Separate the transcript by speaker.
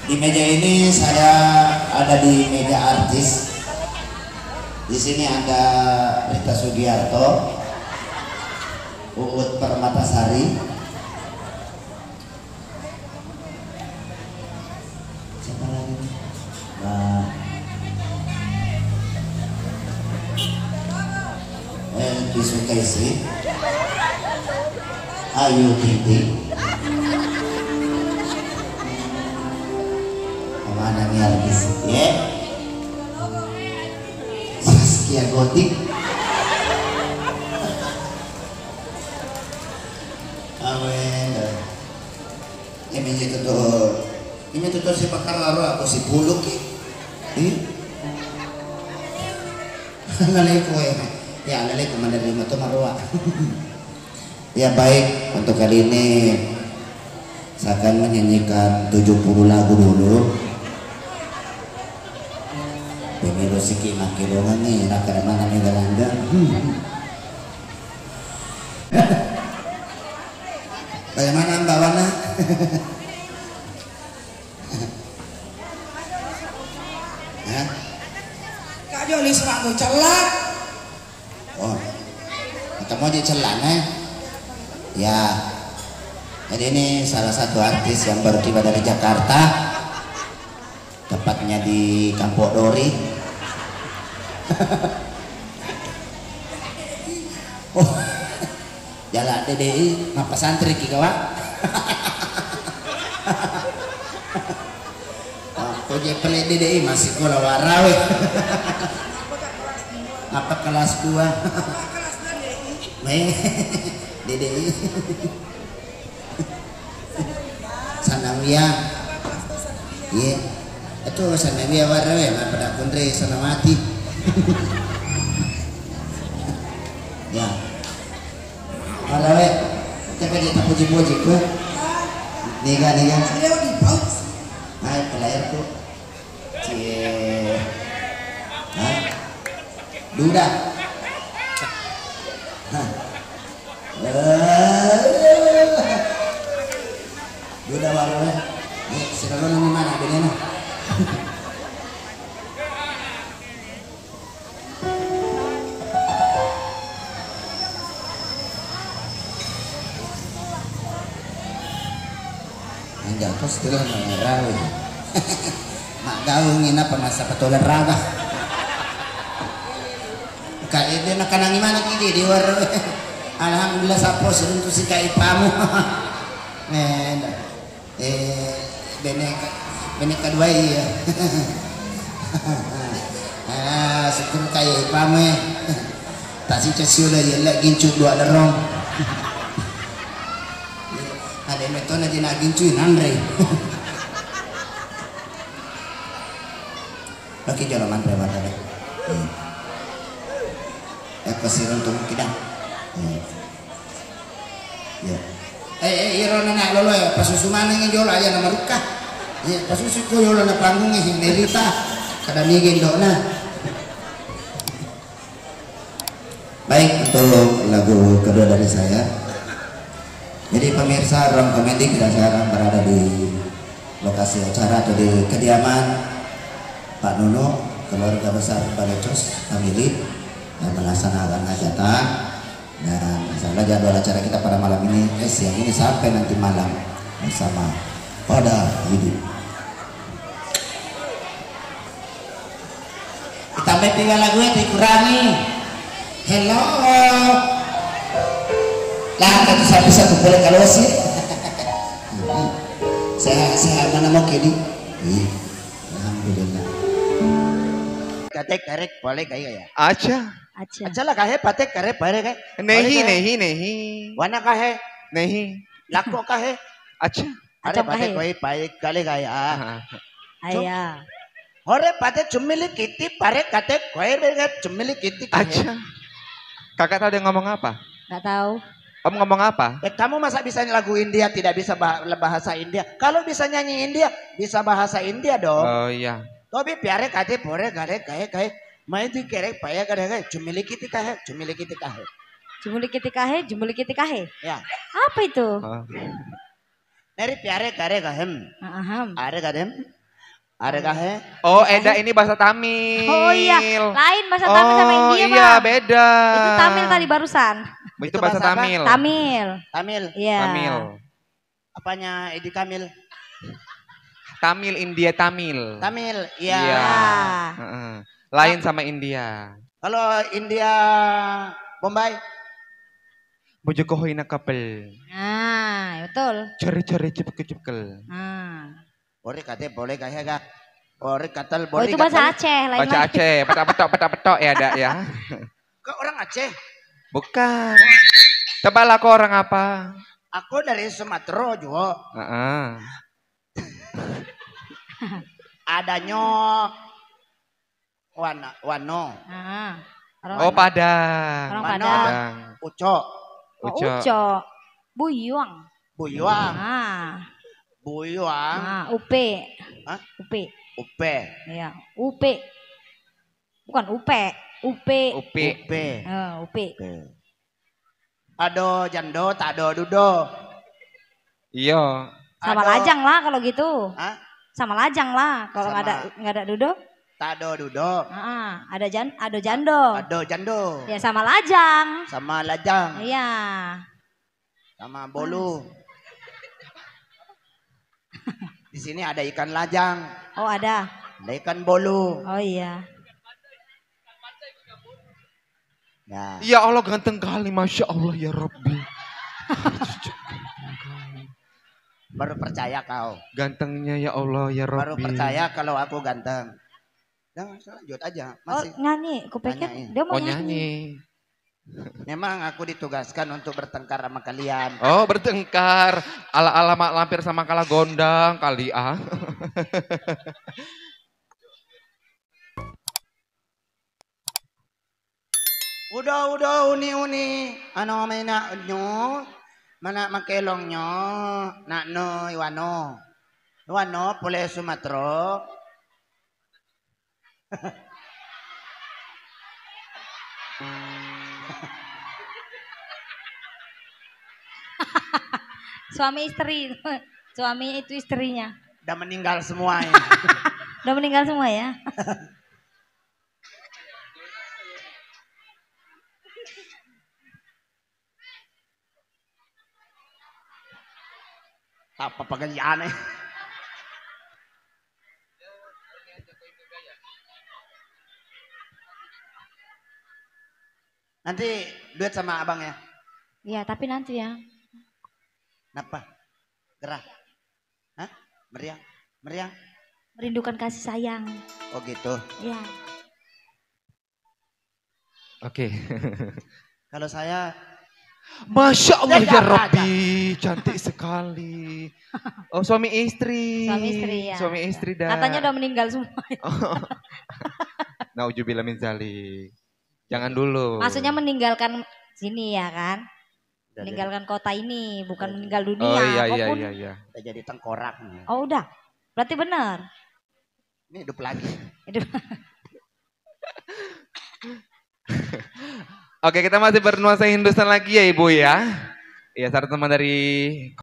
Speaker 1: Di meja ini saya ada di meja artis. Di sini ada Rita Sugiarto, Uut Permatasari, siapa lagi? Elki Sukaisi, Ayu Titi, mana nih artis? Ya, Saskia Gotik, awen, ini tuh si pakar lalu aku si puluk lalai kue, ya lalai kemana dari mata marwa. Ya baik, untuk kali ini saya akan menyanyikan 70 lagu dulu. Pemilu siki makilungan nih, rakar mana nih galanda. Bagaimana Mbak Wana?
Speaker 2: Kak Joli serangku celak.
Speaker 1: Oh, kita mau dicelan ya. Jadi ini salah satu artis yang baru tiba dari Jakarta, tepatnya di Kampung Dori. Oh, jalan DDI, ngapa santri ki kawan? Aku jepel DDI masih kula warawe. Apa kelas 2? DDI. Sanawiyah. Iya. Itu sanawiyah warawe mah pada kundre sanawati. Ya. Warawe. Coba kita puji-puji ku. Niga. Hai pelayarku. Cie. Hah? Duda. Hah. Duda warawe. Nih, siragono di mana bedanya? Jatuh setelah mengerau mak gaungin apa masa petolan raga kayak dia nak kanangi mana kini di war alhamdulillah sapo seruntu si kai pamu benek kedua iya syukur kai pamu tak si cesio lagi gincu dua derong ada metode di naging cuy nandre. Lagi jalan mantra mantra. Kasih untuk kita. Ya. Irona nak lolo ya pasusu mana yang jual aja nama ruka. Ya pasusu ko jual na panggung yang derita. Kada migin do na. Baik untuk lagu kedua dari saya. Jadi pemirsa ruang komedi kita sekarang berada di lokasi acara atau di kediaman Pak Nuno, keluarga besar Balecos family yang melaksanakan hajatan. Dan misalnya jadwal acara kita pada malam ini siang ini sampai nanti malam bersama Pada Hidup. Tambah 3 lagu yang dikurangi. Hello. Lah kata satu boleh kalau sih. Saya mana mau kini? Alhamdulillah. Katek karek boleh kayak ya? अच्छा लगा है पते करे परे गए
Speaker 3: नहीं
Speaker 1: वना का है
Speaker 3: नहीं
Speaker 1: लाखों का है
Speaker 3: अच्छा
Speaker 1: अरे पते कोई पाए काले गए
Speaker 2: Ayah.
Speaker 1: अरे पते चुम्मिली कितनी परे कते कोई बेगा चुम्मिली कितनी
Speaker 3: अच्छा kakak tahu dia ngomong apa?
Speaker 2: Nggak tahu.
Speaker 3: Om ngomong apa?
Speaker 1: Kamu masa bisa lagu India tidak bisa bahasa India? Kalau bisa nyanyi India bisa bahasa India dong.
Speaker 3: Oh iya.
Speaker 1: तो भी प्यारे काटे पोरे गरे कहे मैं तो करे पाया करेगा चुमिली किती का है
Speaker 2: Jumuli kitika he.
Speaker 1: या
Speaker 2: Apa itu?
Speaker 3: Oh.
Speaker 1: मेरे प्यारे करेगा हम
Speaker 2: Aham.
Speaker 1: आरे करेम
Speaker 4: Adakah he?
Speaker 3: Oh, Eda ini bahasa Tamil.
Speaker 2: Oh iya, lain bahasa Tamil sama India,
Speaker 3: iya,
Speaker 2: Bang.
Speaker 3: beda.
Speaker 2: Itu Tamil tadi barusan.
Speaker 3: Itu bahasa
Speaker 4: bahasa apa?
Speaker 3: Tamil.
Speaker 2: Tamil.
Speaker 4: Tamil.
Speaker 2: Iya.
Speaker 3: Tamil.
Speaker 4: Apanya Edi Kamil?
Speaker 3: Tamil, India, Tamil.
Speaker 4: Tamil. Iya.
Speaker 3: Iya.
Speaker 2: Ah.
Speaker 3: Heeh. Lain sama India.
Speaker 4: Kalau India Bombay,
Speaker 3: Bojokohoina kapel.
Speaker 2: Nah, betul.
Speaker 3: Cari-cari cepkel-cepkel.
Speaker 2: Nah.
Speaker 4: boleh kata boleh kaya gak? Boleh katal
Speaker 2: Oh
Speaker 4: boleh.
Speaker 2: itu bahasa Aceh, lain
Speaker 3: Baca
Speaker 2: lagi.
Speaker 3: Aceh, petak-petok ya ada ya.
Speaker 4: Kau orang Aceh.
Speaker 3: Bukan. Tebal aku orang apa?
Speaker 4: Aku dari Sumatera juga.
Speaker 3: Heeh.
Speaker 4: Adanya Wano,
Speaker 2: Ah.
Speaker 3: Oh, Padang.
Speaker 2: Orang
Speaker 4: Mana?
Speaker 2: Padang.
Speaker 3: Padang.
Speaker 4: Uco,
Speaker 2: Oh,
Speaker 3: Uco.
Speaker 2: Uco. Buyuang.
Speaker 4: Buyuang,
Speaker 2: Ah.
Speaker 4: Buyuang,
Speaker 2: Ah, Upe.
Speaker 4: Hah?
Speaker 2: Upe.
Speaker 4: Upe,
Speaker 2: Iya, Upe. Bukan Upe, Upe.
Speaker 3: Upi.
Speaker 4: Upe.
Speaker 2: Upe.
Speaker 4: Ado jando, tak ada dudo.
Speaker 3: Iya.
Speaker 2: Sama
Speaker 4: Ado-
Speaker 2: lajang lah kalau gitu.
Speaker 4: Hah?
Speaker 2: Sama lajang lah kalau
Speaker 4: Sama.
Speaker 2: nggak ada dudo.
Speaker 4: Tak ada dudo.
Speaker 2: Ada jando.
Speaker 4: Ado jando,
Speaker 2: Ya sama lajang.
Speaker 4: sama lajang,
Speaker 2: Iya.
Speaker 4: sama bolu. Di sini ada ikan lajang,
Speaker 2: Oh ada.
Speaker 4: ada ikan bolu.
Speaker 2: Oh iya.
Speaker 4: Ya.
Speaker 3: Ya Allah ganteng kali, Masya Allah ya Rabbi.
Speaker 4: Baru percaya kau.
Speaker 3: Gantengnya ya Allah ya Rabbi.
Speaker 4: Baru percaya kalau aku ganteng. Jangan lanjut aja.
Speaker 2: Oh
Speaker 4: Masih.
Speaker 2: nyanyi. Kupikir
Speaker 4: Nanyain.
Speaker 2: dia mau
Speaker 3: Oh
Speaker 2: nyanyi.
Speaker 3: nyanyi.
Speaker 4: Memang aku ditugaskan untuk bertengkar sama kalian.
Speaker 3: Oh bertengkar. Ala-ala mak lampir sama kala gondang kali ah.
Speaker 4: Udah uni. Ano may na nyo? Mana makelong nyo? Na no, iwano. Iwano, pule Sumatro.
Speaker 2: Suami istri. Suami itu istrinya.
Speaker 4: Udah meninggal semua ya.
Speaker 2: Udah meninggal semua ya.
Speaker 4: Apa pekerjaan eh? Nanti duet sama abang ya.
Speaker 2: Iya tapi nanti ya.
Speaker 4: Kenapa? Gerah. Hah? Meriang? Meriang?
Speaker 2: Merindukan kasih sayang.
Speaker 4: Oh gitu.
Speaker 2: Iya.
Speaker 3: Oke.
Speaker 4: Kalau saya
Speaker 3: Masya Allah ya
Speaker 4: Jangan,
Speaker 3: Rabbi, cantik sekali. Oh suami istri.
Speaker 2: Suami istri ya.
Speaker 3: Suami istri dah.
Speaker 2: Katanya udah meninggal semua.
Speaker 3: Nauzubillah min zalik. Jangan dulu.
Speaker 2: Maksudnya meninggalkan sini ya kan?
Speaker 4: udah
Speaker 2: Meninggalkan kota ini, bukan meninggal dunia.
Speaker 3: Oh iya iya
Speaker 2: Apapun.
Speaker 3: iya.
Speaker 4: udah jadi tengkorak nih.
Speaker 2: Oh udah. Berarti benar.
Speaker 4: Ini hidup lagi.
Speaker 2: Hidup.
Speaker 3: Oke kita masih bernuansa Hindustan lagi ya Ibu ya. Iya satu teman dari